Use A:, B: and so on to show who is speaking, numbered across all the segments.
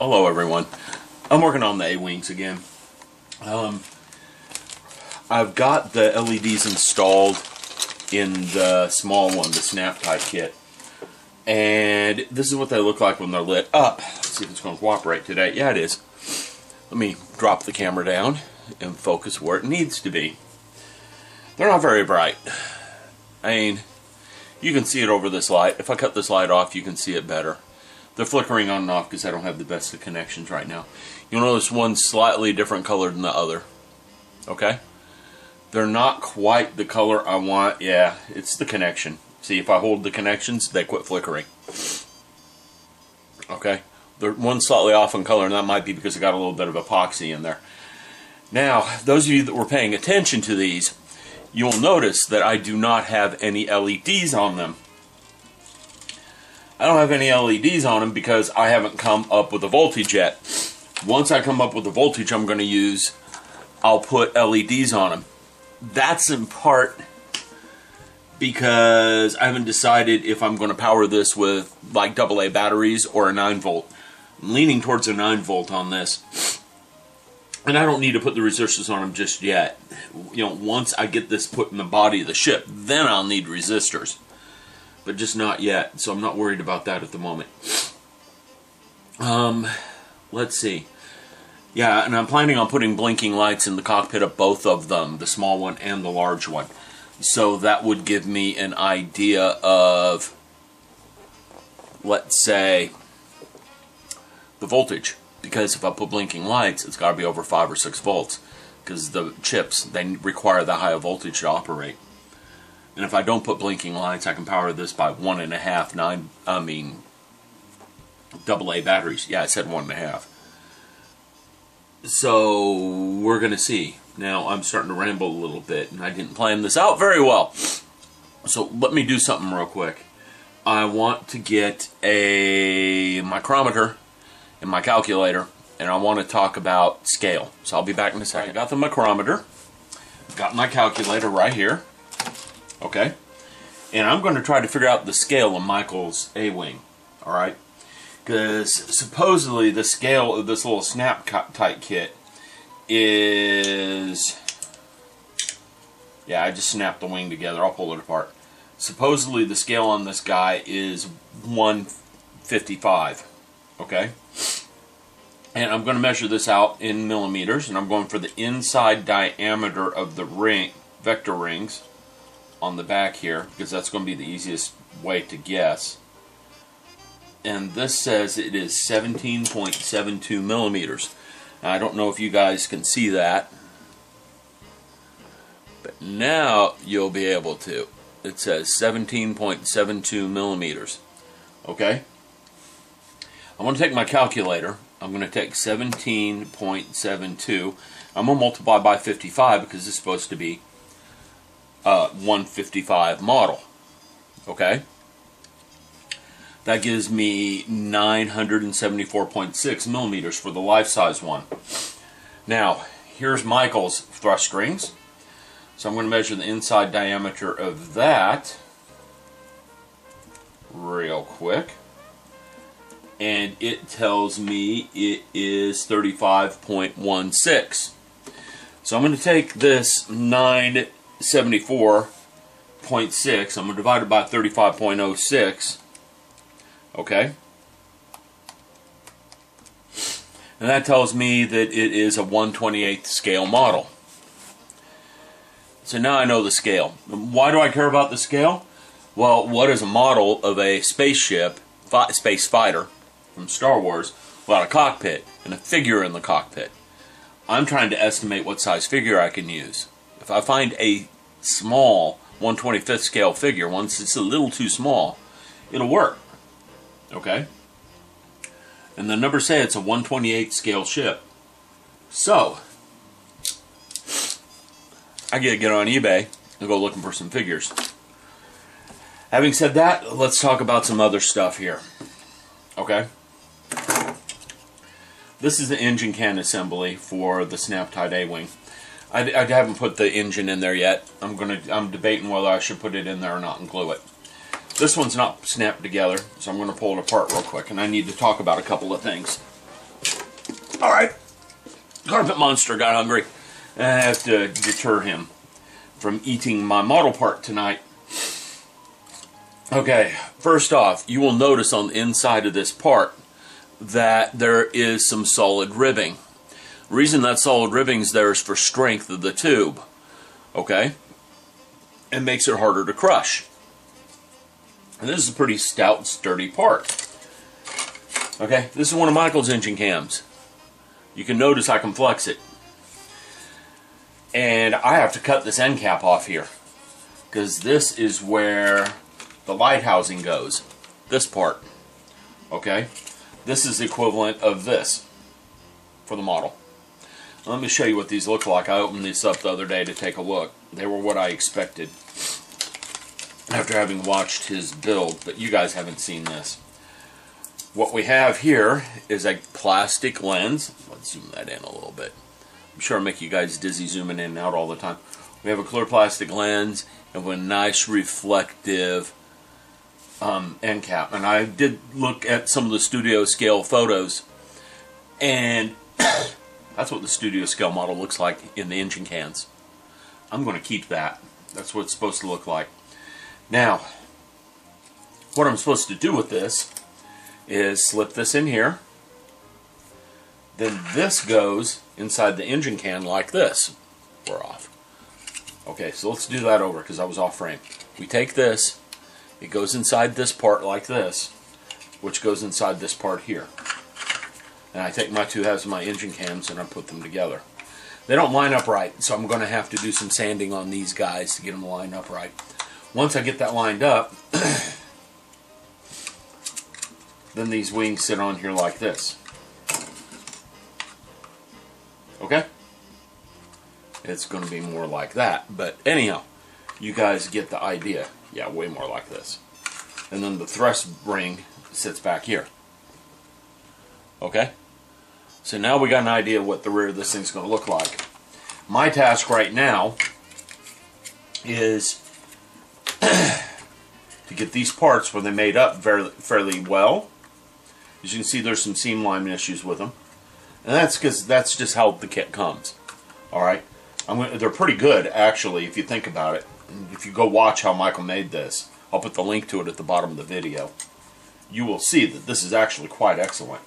A: Hello everyone. I'm working on the A-wings again. I've got the LEDs installed in the small one, the snap type kit. And this is what they look like when they're lit up. Let's see if it's going to cooperate today. Yeah, it is. Let me drop the camera down and focus where it needs to be. They're not very bright. I mean, you can see it over this light. If I cut this light off, you can see it better. They're flickering on and off because I don't have the best of connections right now. You'll notice one's slightly different color than the other. Okay? They're not quite the color I want. Yeah, it's the connection. See, if I hold the connections, they quit flickering. Okay? They're one's slightly off in color, and that might be because I got a little bit of epoxy in there. Now, those of you that were paying attention to these, you'll notice that I do not have any LEDs on them. I don't have any LEDs on them because I haven't come up with a voltage yet. Once I come up with the voltage I'm going to use, I'll put LEDs on them. That's in part because I haven't decided if I'm going to power this with like AA batteries or a 9-volt. I'm leaning towards a 9-volt on this. And I don't need to put the resistors on them just yet. You know, once I get this put in the body of the ship, then I'll need resistors. But just not yet, so I'm not worried about that at the moment. Let's see. Yeah, and I'm planning on putting blinking lights in the cockpit of both of them, the small one and the large one. So that would give me an idea of, let's say, the voltage. Because if I put blinking lights, it's got to be over 5 or 6 volts. Because the chips, they require the higher voltage to operate. And if I don't put blinking lights, I can power this by 1.5, AA batteries. Yeah, I said 1.5. So, we're going to see. Now, I'm starting to ramble a little bit, and I didn't plan this out very well. So, let me do something real quick. I want to get a micrometer and my calculator, and I want to talk about scale. So, I'll be back in a second. I got the micrometer. Got my calculator right here. Okay, and I'm going to try to figure out the scale of Michael's A-wing, alright? Because supposedly the scale of this little snap type kit is... Yeah, I just snapped the wing together. I'll pull it apart. Supposedly the scale on this guy is 155, okay? And I'm going to measure this out in millimeters, and I'm going for the inside diameter of the ring, vector rings, on the back here, because that's going to be the easiest way to guess. And this says it is 17.72 millimeters. Now, I don't know if you guys can see that, but now you'll be able to. It says 17.72 millimeters. Okay? I'm going to take my calculator. I'm going to take 17.72. I'm going to multiply by 55 because it's supposed to be 155 model. Okay? That gives me 974.6 millimeters for the life-size one. Now, here's Michael's thrust rings. So I'm going to measure the inside diameter of that real quick. And it tells me it is 35.16. So I'm going to take this 974.6. I'm going to divide it by 35.06. Okay? And that tells me that it is a 1/28 scale model. So now I know the scale. Why do I care about the scale? Well, what is a model of a spaceship, space fighter from Star Wars, without a cockpit and a figure in the cockpit? I'm trying to estimate what size figure I can use. If I find a small 1/25 scale figure, once it's a little too small, it'll work. Okay? And the numbers say it's a 1/28 scale ship. So, I gotta get on eBay and go looking for some figures. Having said that, let's talk about some other stuff here. Okay? This is the engine can assembly for the snap-tied A-wing. I haven't put the engine in there yet. I'm debating whether I should put it in there or not and glue it. This one's not snapped together, so I'm going to pull it apart real quick, and I need to talk about a couple of things. Alright, Carpet Monster got hungry, and I have to deter him from eating my model part tonight. Okay, first off, you will notice on the inside of this part that there is some solid ribbing. The reason that solid ribbing is there is for strength of the tube. Okay? It makes it harder to crush. And this is a pretty stout, sturdy part. Okay, this is one of Michael's engine cams. You can notice I can flex it. And I have to cut this end cap off here, because this is where the light housing goes. This part. Okay? This is the equivalent of this for the model. Let me show you what these look like. I opened these up the other day to take a look. They were what I expected after having watched his build, but you guys haven't seen this. What we have here is a plastic lens. Let's zoom that in a little bit. I'm sure I'll make you guys dizzy zooming in and out all the time. We have a clear plastic lens and with a nice reflective end cap. And I did look at some of the studio scale photos, and that's what the studio scale model looks like in the engine cans. I'm going to keep that. That's what it's supposed to look like. Now, what I'm supposed to do with this is slip this in here. Then this goes inside the engine can like this. We're off. Okay, so let's do that over because I was off frame. We take this, it goes inside this part like this, which goes inside this part here. And I take my two halves of my engine cams and I put them together. They don't line up right, so I'm going to have to do some sanding on these guys to get them to line up right. Once I get that lined up, then these wings sit on here like this. Okay? It's going to be more like that. But anyhow, you guys get the idea. Yeah, way more like this. And then the thrust ring sits back here. Okay? So now we got an idea what the rear of this thing's going to look like. My task right now is to get these parts where they made up fairly well. As you can see, there's some seam line issues with them. And that's because that's just how the kit comes. Alright? They're pretty good, actually, if you think about it. If you go watch how Michael made this, I'll put the link to it at the bottom of the video. You will see that this is actually quite excellent.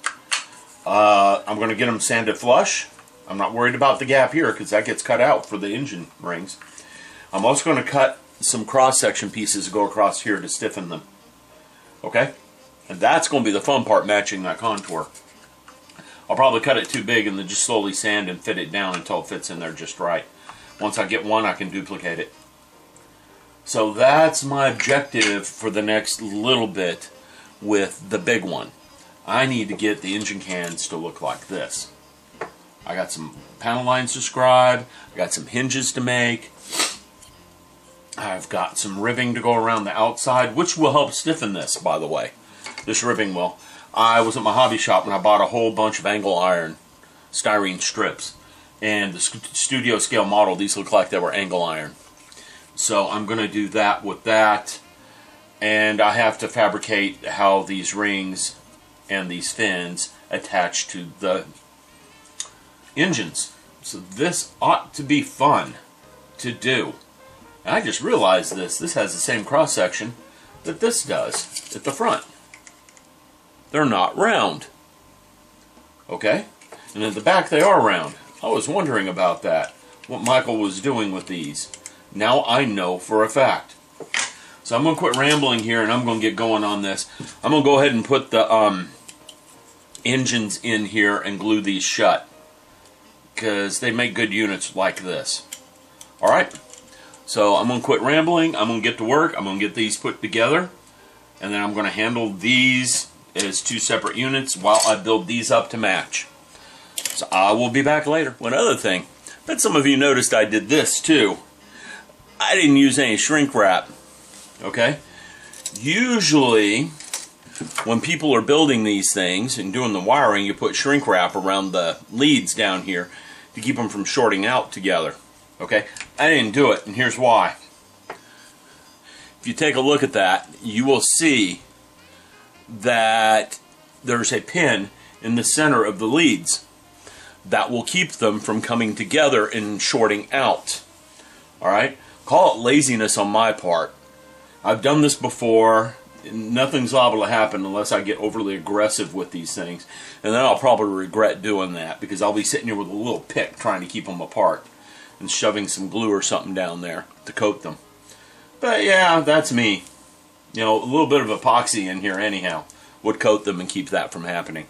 A: I'm going to get them sanded flush. I'm not worried about the gap here because that gets cut out for the engine rings. I'm also going to cut some cross-section pieces to go across here to stiffen them. Okay? And that's going to be the fun part, matching that contour. I'll probably cut it too big and then just slowly sand and fit it down until it fits in there just right. Once I get one, I can duplicate it. So that's my objective for the next little bit with the big one. I need to get the engine cans to look like this. I got some panel lines to scribe, I got some hinges to make, I've got some ribbing to go around the outside, which will help stiffen this, by the way. This ribbing will. I was at my hobby shop and I bought a whole bunch of angle iron styrene strips. And the studio scale model, these look like they were angle iron. So I'm going to do that with that. And I have to fabricate how these rings and these fins attach to the engines. So this ought to be fun to do. And I just realized this. This has the same cross section that this does at the front. They're not round. Okay? And at the back they are round. I was wondering about that. What Michael was doing with these. Now I know for a fact. So I'm going to quit rambling here and I'm going to get going on this. I'm going to go ahead and put the engines in here and glue these shut. Because they make good units like this. Alright? So I'm going to quit rambling. I'm going to get to work. I'm going to get these put together. And then I'm going to handle these as two separate units while I build these up to match. So I will be back later. One other thing. I bet some of you noticed I did this too. I didn't use any shrink wrap. Okay? Usually, when people are building these things and doing the wiring, you put shrink wrap around the leads down here to keep them from shorting out together. Okay? I didn't do it, and here's why. If you take a look at that, you will see that there's a pin in the center of the leads. That will keep them from coming together and shorting out. Alright? Call it laziness on my part. I've done this before. Nothing's liable to happen unless I get overly aggressive with these things. And then I'll probably regret doing that because I'll be sitting here with a little pick trying to keep them apart and shoving some glue or something down there to coat them. But yeah, that's me. You know, a little bit of epoxy in here anyhow would coat them and keep that from happening.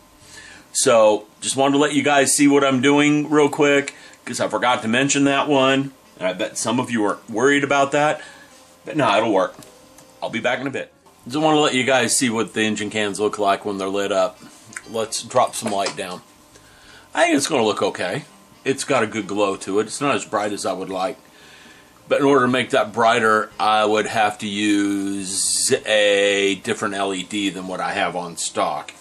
A: So, just wanted to let you guys see what I'm doing real quick because I forgot to mention that one. And I bet some of you are worried about that. But no, it'll work. I'll be back in a bit. Just want to let you guys see what the engine cans look like when they're lit up. Let's drop some light down. I think it's going to look okay. It's got a good glow to it. It's not as bright as I would like. But in order to make that brighter, I would have to use a different LED than what I have on stock.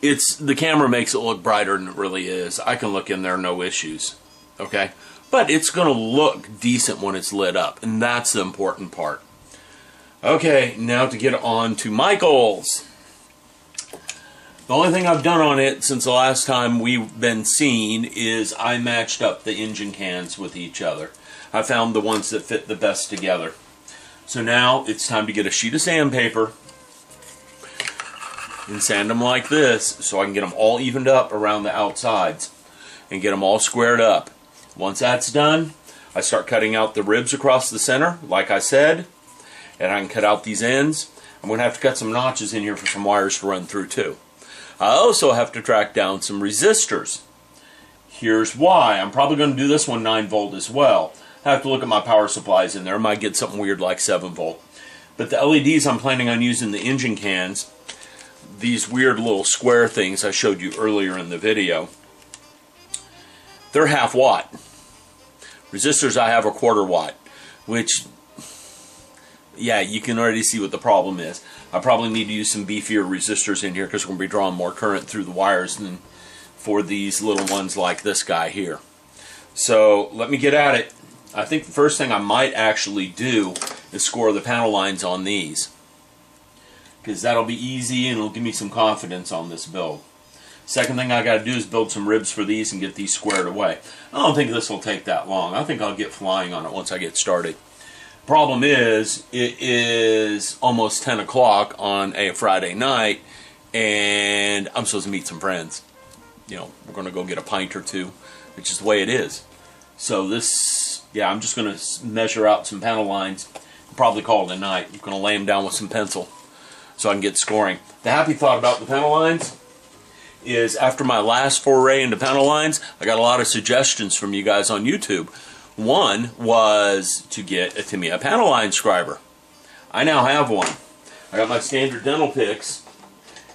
A: The camera makes it look brighter than it really is. I can look in there, no issues. Okay? But it's going to look decent when it's lit up. And that's the important part. Okay, now to get on to Michael's. The only thing I've done on it since the last time we've been seen is I matched up the engine cans with each other. I found the ones that fit the best together. So now it's time to get a sheet of sandpaper and sand them like this so I can get them all evened up around the outsides and get them all squared up. Once that's done, I start cutting out the ribs across the center, like I said. And I can cut out these ends. I'm going to have to cut some notches in here for some wires to run through too. I also have to track down some resistors. Here's why. I'm probably going to do this one 9 volt as well. I have to look at my power supplies in there. I might get something weird like 7 volt. But the LEDs I'm planning on using the engine cans, these weird little square things I showed you earlier in the video, they're half watt. Resistors I have are 1/4 watt, which, yeah, you can already see what the problem is. I probably need to use some beefier resistors in here because we're going to be drawing more current through the wires than for these little ones like this guy here. So let me get at it. I think the first thing I might actually do is score the panel lines on these, because that'll be easy and it'll give me some confidence on this build. Second thing I got to do is build some ribs for these and get these squared away. I don't think this will take that long. I think I'll get flying on it once I get started. Problem is, it is almost 10 o'clock on a Friday night, and I'm supposed to meet some friends. You know, we're going to go get a pint or two, which is the way it is. So this, yeah, I'm just going to measure out some panel lines and probably call it a night. I'm going to lay them down with some pencil so I can get scoring. The happy thought about the panel lines is after my last foray into panel lines, I got a lot of suggestions from you guys on YouTube. One was to get a Tamiya panel line scriber. I now have one. I got my standard dental picks,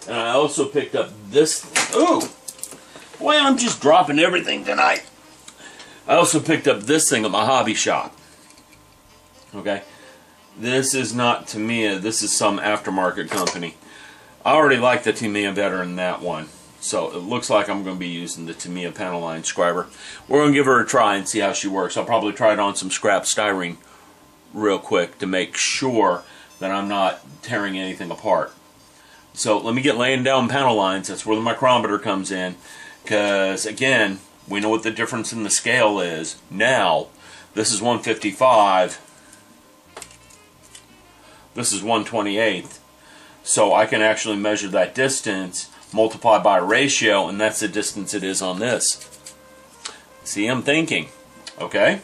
A: and I also picked up this. Ooh, boy, I'm just dropping everything tonight. I also picked up this thing at my hobby shop. Okay, this is not Tamiya. This is some aftermarket company. I already like the Tamiya better than that one. So it looks like I'm going to be using the Tamiya panel line scriber. We're going to give her a try and see how she works. I'll probably try it on some scrap styrene real quick to make sure that I'm not tearing anything apart. So let me get laying down panel lines. That's where the micrometer comes in. Because again, we know what the difference in the scale is. Now, this is 1/55. This is 1/28. So I can actually measure that distance, multiply by a ratio, and that's the distance it is on this. See, I'm thinking. Okay?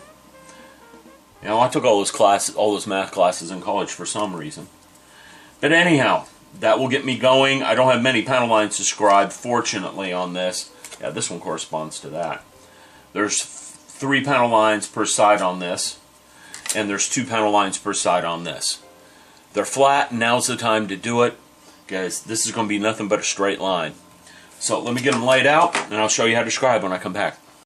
A: You know, I took all those math classes in college for some reason. But anyhow, that will get me going. I don't have many panel lines to scribe, fortunately, on this. Yeah, this one corresponds to that. There's 3 panel lines per side on this, and there's 2 panel lines per side on this. They're flat, and now's the time to do it, because this is going to be nothing but a straight line. So let me get them laid out, and I'll show you how to scribe when I come back.